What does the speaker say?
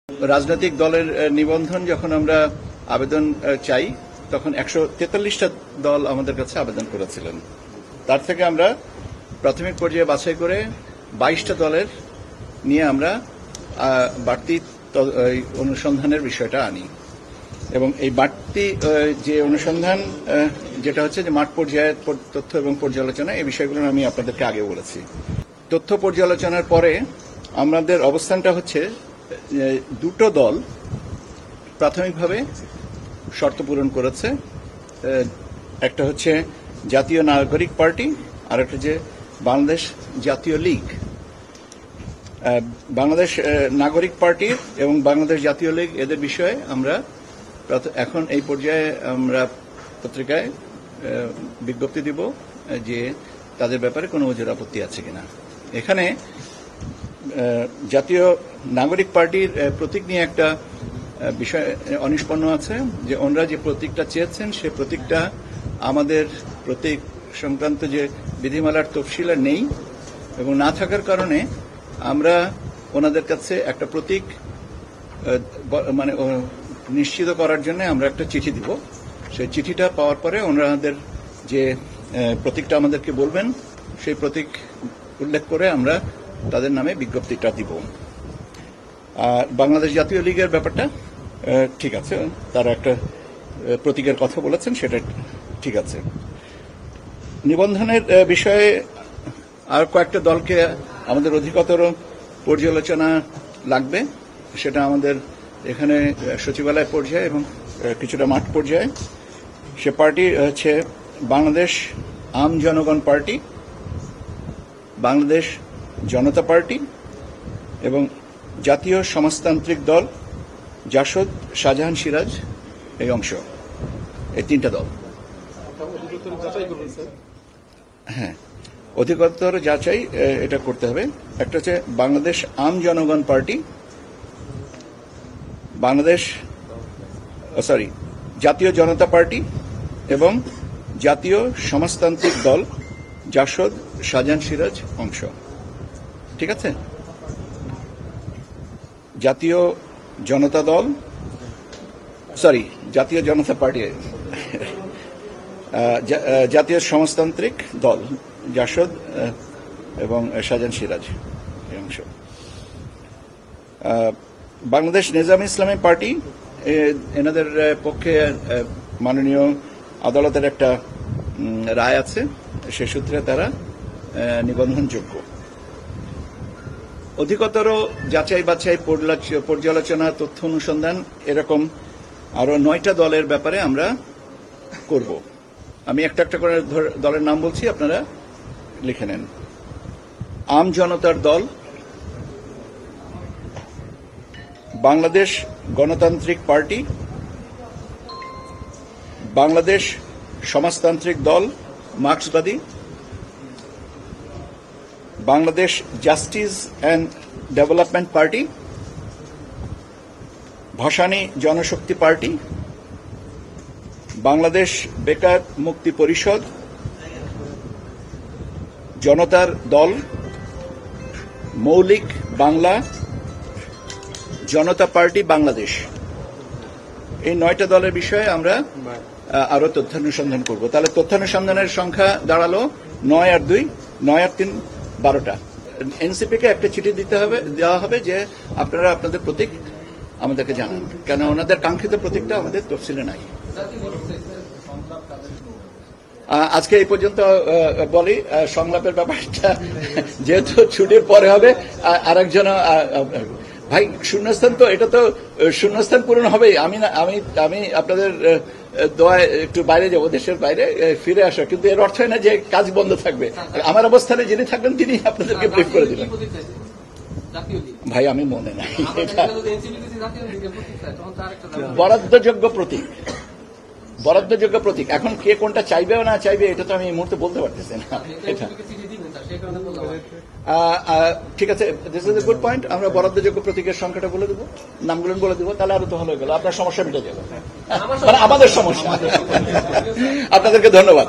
রাজনৈতিক দলের নিবন্ধন যখন আমরা আবেদন চাই তখন 143টা দল আমাদের কাছে আবেদন করেছিলেন। তার থেকে আমরা প্রাথমিক পর্যায়ে বাছাই করে 22টা দলের নিয়ে আমরা বাড়তি অনুসন্ধানের বিষয়টা আনি এবং এই বাড়তি যে অনুসন্ধান যেটা হচ্ছে যে মাঠ পর্যায়ের তথ্য এবং পর্যালোচনা এই বিষয়গুলো আমি আপনাদেরকে আগে বলেছি। তথ্য পর্যালোচনার পরে আমাদের অবস্থানটা হচ্ছে দুটো দল প্রাথমিকভাবে শর্ত পূরণ করেছে। একটা হচ্ছে জাতীয় নাগরিক পার্টি আর একটা যে বাংলাদেশ জাতীয় লীগ। বাংলাদেশ নাগরিক পার্টি এবং বাংলাদেশ জাতীয় লীগ এদের বিষয়ে আমরা এখন এই পর্যায়ে আমরা পত্রিকায় বিজ্ঞপ্তি দিব যে তাদের ব্যাপারে কোনো ওজোর আপত্তি আছে কিনা। এখানে জাতীয় নাগরিক পার্টির প্রতীক নিয়ে একটা বিষয় অনিষ্পন্ন আছে যে ওনারা যে প্রতীকটা চেয়েছেন সে প্রতীকটা আমাদের প্রতীক সংক্রান্ত যে বিধিমালার তফসিলে নেই এবং না থাকার কারণে আমরা ওনাদের কাছে একটা প্রতীক মানে নিশ্চিত করার জন্য আমরা একটা চিঠি দিব। সেই চিঠিটা পাওয়ার পরে ওনাদের যে প্রতীকটা আমাদেরকে বলবেন সেই প্রতীক উল্লেখ করে আমরা তাদের নামে বিজ্ঞপ্তিটা দিব। আর বাংলাদেশ জাতীয় লীগের ব্যাপারটা ঠিক আছে, তারা একটা প্রতীকের কথা বলেছেন, সেটা ঠিক আছে। নিবন্ধনের বিষয়ে আর কয়েকটা দলকে আমাদের অধিকতর পর্যালোচনা লাগবে, সেটা আমাদের এখানে সচিবালয় পর্যায়ে এবং কিছুটা মাঠ পর্যায়ে। সে পার্টি হচ্ছে বাংলাদেশ আম জনগণ পার্টি, বাংলাদেশ জনতা পার্টি এবং জাতীয় সমাজতান্ত্রিক দল জাসদ শাহজাহান সিরাজ এই অংশ, এই তিনটা দল। হ্যাঁ, অধিকতর যাচাই এটা করতে হবে। একটা হচ্ছে বাংলাদেশ আম জনগণ পার্টি, জাতীয় জনতা পার্টি এবং জাতীয় সমাজতান্ত্রিক দল জাসদ শাহজাহান সিরাজ অংশ। ঠিক আছে? জাতীয় জনতা পার্টি, জাতীয় সমাজতান্ত্রিক দল জাসদ এবং শাহজাহান সিরাজ এই অংশ। বাংলাদেশ নেজাম ইসলামী পার্টি, এনাদের পক্ষে মাননীয় আদালতের একটা রায় আছে, সে সূত্রে তারা নিবন্ধনযোগ্য। অধিকতর যাচাই বাছাই পর্যালোচনা তথ্য অনুসন্ধান এরকম আরো 9টা দলের ব্যাপারে আমরা করব। আমি একটা একটা করে দলের নাম বলছি, আপনারা লিখে নেন। আম জনতার দল, বাংলাদেশ গণতান্ত্রিক party, Bangladesh Samajtantrik Dal Marxbadi, Bangladesh justice and development party, Bhashani Jonoshokti party, Bangladesh বেকার মুক্তি পরিষদ, জনতার দল, মৌলিক বাংলা, জনতা পার্টি বাংলাদেশ। এই 9টা দলের বিষয়ে আমরা আরো তথ্যানুসন্ধান করব। তাহলে তথ্যানুসন্ধানের সংখ্যা দাঁড়ালো 9 আর 2, 9 আর 3, 12টা। এনসিপিকে একটা চিঠি দেওয়া হবে যে আপনারা আপনাদের প্রতীক আমাদেরকে জানান, কেন ওনাদের কাঙ্ক্ষিত প্রতীকটা আমাদের তফসিলে নাই। আজকে এই পর্যন্ত বলি। সংলাপের ব্যাপারটা যেহেতু ছুটির পরে হবে, আরেকজন ভাই শূন্যস্থান, তো এটা তো শূন্যস্থান পূরণ হবেই। আমি আপনাদের দোয়ায় একটু বাইরে যাবো, দেশের বাইরে ফিরে আসা, কিন্তু এর অর্থ হয় না যে কাজ বন্ধ থাকবে। আমার অবস্থানে যিনি থাকবেন তিনি আপনাদেরকে ব্রিফ করে দিবেন। ভাই আমি মনে নাই, এটা বরাদ্দযোগ্য প্রতীক। এখন কে কোনটা চাইবে না চাইবে এটা তো আমি এই মুহূর্তে বলতে পারতেছি না। এটা ঠিক আছে, this is a good point. আমরা বরাদ্দযোগ্য প্রতীকের সংখ্যাটা বলে দেবো, নামগুলো বলে দেবো, তাহলে আরো তো ভালো হয়ে গেল, আপনার সমস্যা মিটে যাবে, মানে আমাদের সমস্যা। আপনাদেরকে ধন্যবাদ।